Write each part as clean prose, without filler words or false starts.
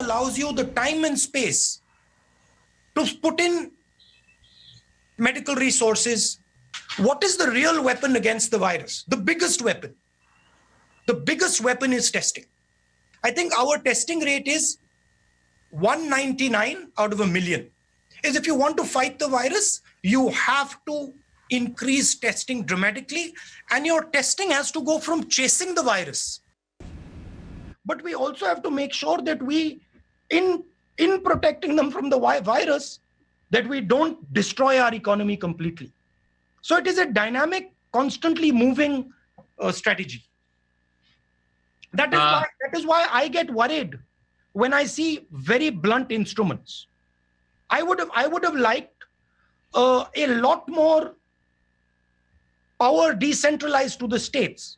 allows you the time and space to put in medical resources. What is the real weapon against the virus? The biggest weapon. The biggest weapon is testing. I think our testing rate is 199 out of a million. Is if you want to fight the virus, you have to increase testing dramatically, and your testing has to go from chasing the virus. But we also have to make sure that we, in protecting them from the virus, that we don't destroy our economy completely. So it is a dynamic, constantly moving strategy. That is why I get worried when I see very blunt instruments. I would have liked a lot more power decentralized to the states.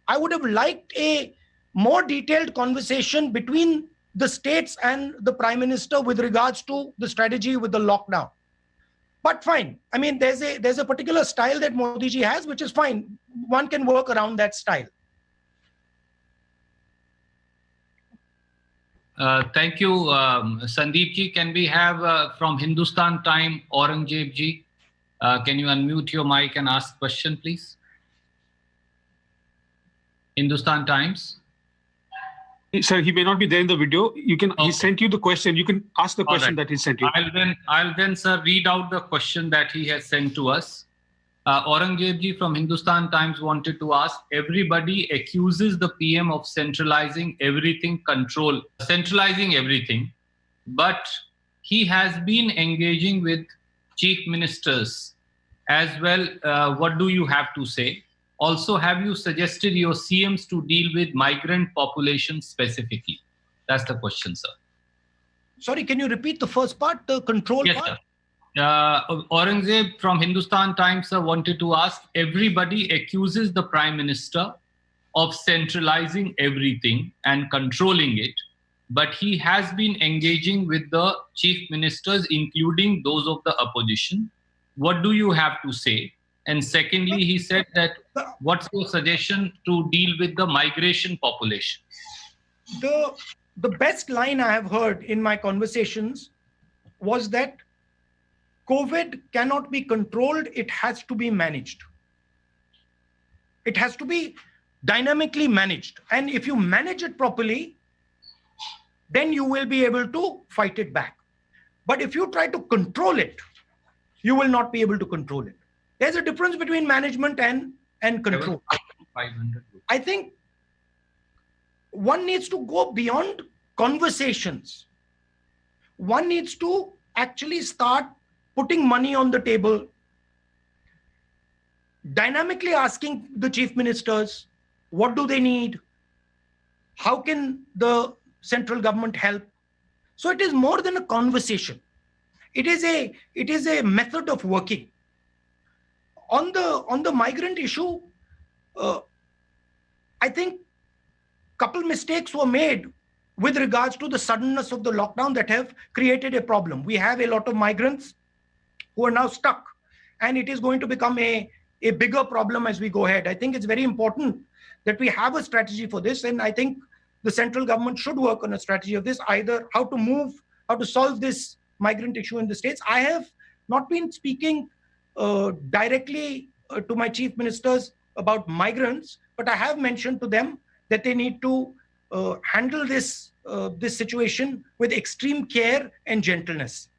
I would have liked a more detailed conversation between the states and the Prime Minister with regards to the strategy with the lockdown. But fine. I mean, there's a particular style that Modi ji has, which is fine. One can work around that style. Thank you, Sandeep ji. Can we have from Hindustan Time, Aurangzeb ji? Can you unmute your mic and ask question, please? Hindustan Times. Sir, he may not be there in the video. You can. Okay. He sent you the question. You can ask the question that he sent you. I'll then, sir, read out the question that he has sent to us. Aurangzeb ji from Hindustan Times wanted to ask, everybody accuses the PM of centralizing everything, but he has been engaging with chief ministers as well. What do you have to say? Also, have you suggested your CMs to deal with migrant population specifically? That's the question, sir. Sorry, can you repeat the first part, the control part? Sir. Aurangzeb from Hindustan Times wanted to ask, everybody accuses the Prime Minister of centralizing everything and controlling it, but he has been engaging with the chief ministers, including those of the opposition. What do you have to say? And secondly, he said that, what's your suggestion to deal with the migration population? The best line I have heard in my conversations was that COVID cannot be controlled, it has to be managed. It has to be dynamically managed. And if you manage it properly, then you will be able to fight it back. But if you try to control it, you will not be able to control it. There's a difference between management and control. I think one needs to go beyond conversations. One needs to actually start putting money on the table, dynamically asking the chief ministers, what do they need? How can the central government help? So it is more than a conversation. It is a method of working. On the migrant issue, I think a couple mistakes were made with regards to the suddenness of the lockdown that have created a problem. We have a lot of migrants who are now stuck, and it is going to become a bigger problem as we go ahead. I think it's very important that we have a strategy for this, and I think the central government should work on a strategy of this, either how to solve this migrant issue in the states. I have not been speaking directly to my chief ministers about migrants, but I have mentioned to them that they need to handle this situation with extreme care and gentleness.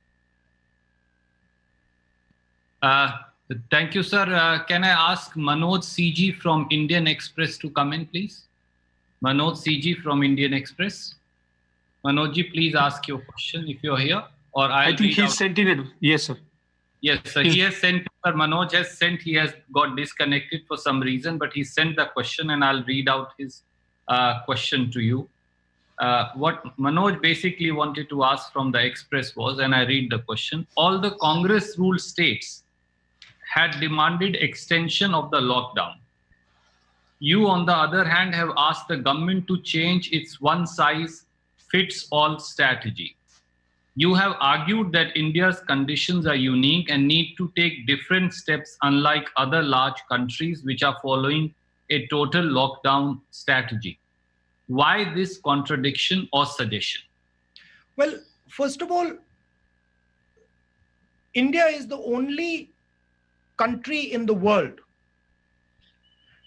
Thank you, sir. Can I ask Manoj CG from Indian Express to come in, please? Manoj CG from Indian Express. Manoj ji, please ask your question if you're here. Or I think he sent in it. Yes, sir. Yes, sir. He has sent, sir. Manoj has sent, he has got disconnected for some reason, but he sent the question and I'll read out his question to you. What Manoj basically wanted to ask from the Express was, and I read the question, all the Congress ruled states had demanded extension of the lockdown. You, on the other hand, have asked the government to change its one-size-fits-all strategy. You have argued that India's conditions are unique and need to take different steps, unlike other large countries which are following a total lockdown strategy. Why this contradiction or suggestion? Well, first of all, India is the only country in the world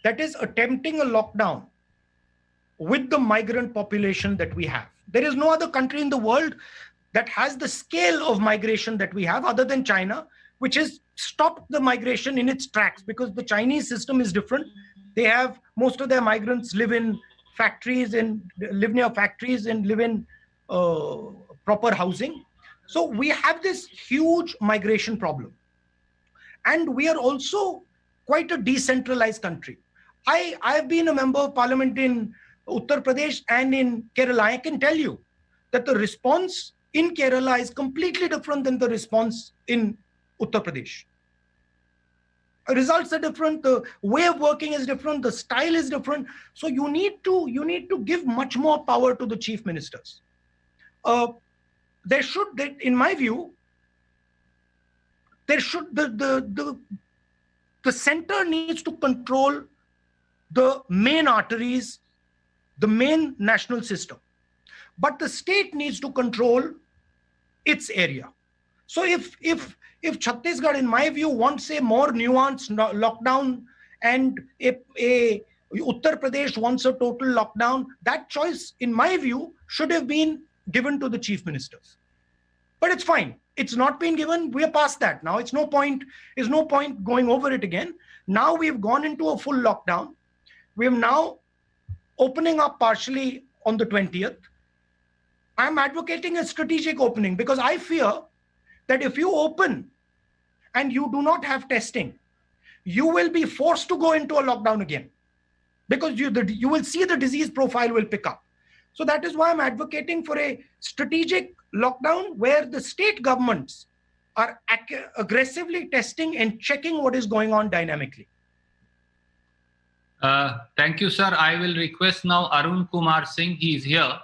that is attempting a lockdown with the migrant population that we have. There is no other country in the world that has the scale of migration that we have, other than China, which has stopped the migration in its tracks, because the Chinese system is different. They have, most of their migrants live in factories and live near factories and live in proper housing. So we have this huge migration problem. And we are also quite a decentralized country. I've been a member of parliament in Uttar Pradesh and in Kerala. I can tell you that the response in Kerala is completely different than the response in Uttar Pradesh. Results are different, the way of working is different, the style is different. So you need to give much more power to the chief ministers. In my view, there should the center needs to control the main arteries, the main national system, but the state needs to control its area. So if Chhattisgarh, in my view, wants a more nuanced lockdown, and a Uttar Pradesh wants a total lockdown, that choice, in my view, should have been given to the chief ministers. But it's fine. It's not been given. We are past that now. It's no point going over it again. Now we've gone into a full lockdown. We're now opening up partially on the 20th. I'm advocating a strategic opening, because I fear that if you open and you do not have testing, you will be forced to go into a lockdown again, because you will see the disease profile will pick up. So that is why I'm advocating for a strategic lockdown where the state governments are aggressively testing and checking what is going on dynamically. Thank you, sir. I will request now Arun Kumar Singh. He is here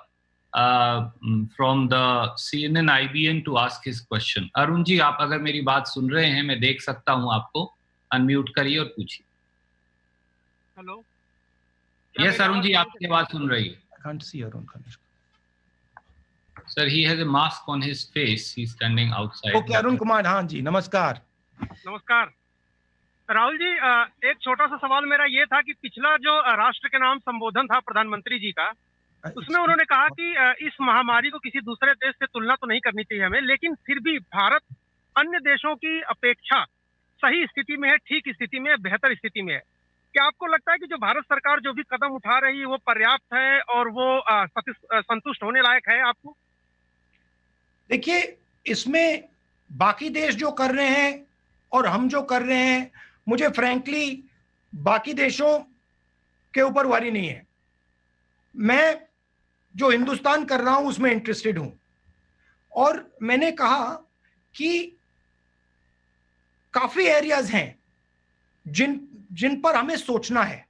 from the CNN IBN to ask his question. Arun ji, आप अगर मेरी बात सुन रहे हैं, मैं देख सकता हूं आपको, अनम्यूट करिए और पूछिए. हेलो. Yes, Arun ji, आपकी आवाज सुन रही है. I can't see Arun. Sir, he has a mask on his face. He's standing outside. Okay, Arun Kumar, हाँ जी, नमस्कार. नमस्कार. राहुल जी, एक छोटा सा सवाल मेरा ये था कि पिछला जो राष्ट्र के नाम संबोधन था प्रधानमंत्री जी का, उसमें उन्होंने कहा कि इस महामारी को किसी दूसरे देश से तुलना तो नहीं करनी चाहिए हमें, लेकिन फिर भी भारत अन्य देशों की अपेक्षा सही स्थिति में है, ठीक स्थिति में है, बेहतर स्थिति में है. क्या आपको लगता है कि जो भारत सरकार जो भी कदम उठा रही है वो पर्याप्त है और वो संतुष्ट होने लायक है आपको? देखिए, इसमें बाकी देश जो कर रहे हैं और हम जो कर रहे हैं, मुझे फ्रैंकली बाकी देशों के ऊपर वारी नहीं है. मैं जो हिंदुस्तान कर रहा हूं उसमें इंटरेस्टेड हूं. और मैंने कहा कि काफी एरियाज हैं जिन पर हमें सोचना है,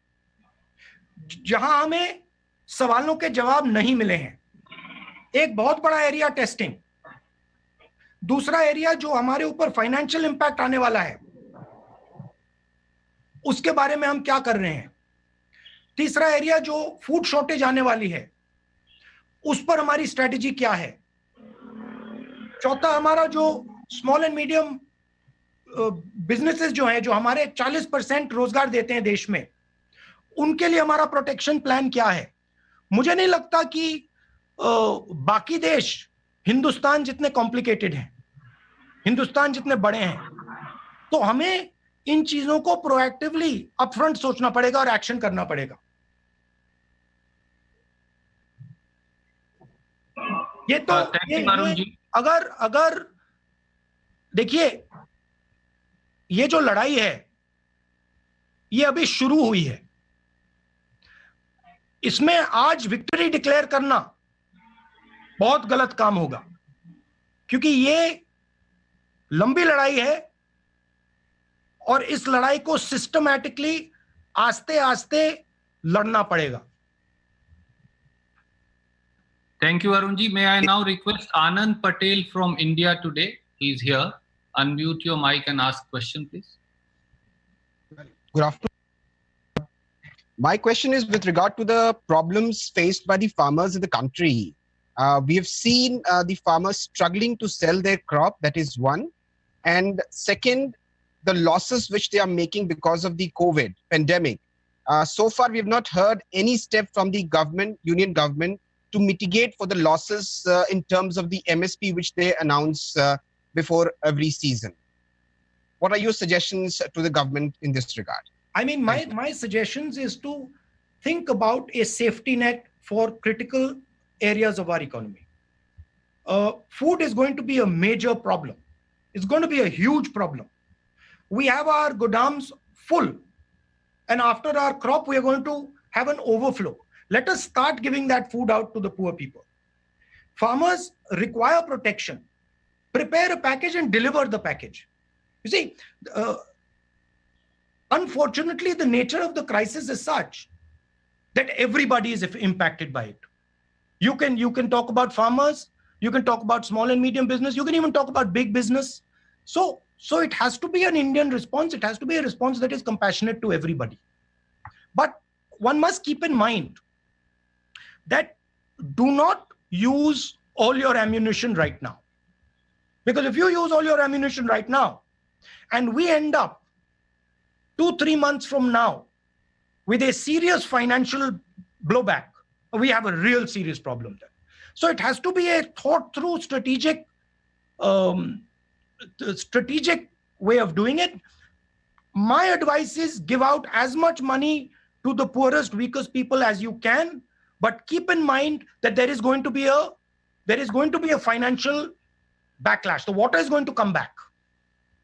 जहां हमें सवालों के जवाब नहीं मिले हैं. एक बहुत बड़ा एरिया टेस्टिंग, दूसरा एरिया जो हमारे ऊपर फाइनेंशियल इंपैक्ट आने वाला है उसके बारे में हम क्या कर रहे हैं, तीसरा एरिया जो फूड शॉर्टेज आने वाली है उस पर हमारी स्ट्रेटेजी क्या है, चौथा हमारा जो स्मॉल एंड मीडियम बिजनेसेस जो हैं, जो हमारे 40% रोजगार देते हैं देश में, उनके लिए हमारा प्रोटेक्शन प्लान क्या है. मुझे नहीं लगता कि बाकी देश हिंदुस्तान जितने कॉम्प्लिकेटेड हैं, हिंदुस्तान जितने बड़े हैं, तो हमें इन चीजों को प्रोएक्टिवली अपफ्रंट सोचना पड़ेगा और एक्शन करना पड़ेगा. ये तो अगर देखिए, ये जो लड़ाई है ये अभी शुरू हुई है. इसमें आज विक्ट्री डिक्लेयर करना बहुत गलत काम होगा, क्योंकि ये लंबी लड़ाई है और इस लड़ाई को सिस्टमैटिकली आस्ते आस्ते लड़ना पड़ेगा. Thank you, Arun ji. May I now request Anand Patel from India today? He's here. Unmute your mic and ask question, please. Good afternoon. My question is with regard to the problems faced by the farmers in the country. We have seen the farmers struggling to sell their crop. That is one. And second, the losses which they are making because of the COVID pandemic. So far, we have not heard any step from the government, union government, to mitigate for the losses in terms of the MSP which they announce before every season. What are your suggestions to the government in this regard? I mean, my suggestions is to think about a safety net for critical areas of our economy. Food is going to be a major problem. It's going to be a huge problem. We have our godams full, and after our crop, we are going to have an overflow. Let us start giving that food out to the poor people. Farmers require protection. Prepare a package and deliver the package. You see, unfortunately, the nature of the crisis is such that everybody is impacted by it. You can talk about farmers, you can talk about small and medium business, you can even talk about big business. So it has to be an Indian response. It has to be a response that is compassionate to everybody. But one must keep in mind that do not use all your ammunition right now. Because if you use all your ammunition right now, and we end up 2-3 months from now with a serious financial blowback, we have a real serious problem there. So it has to be a thought through strategic way of doing it. My advice is give out as much money to the poorest, weakest people as you can, but keep in mind that there is going to be a financial backlash. The water is going to come back.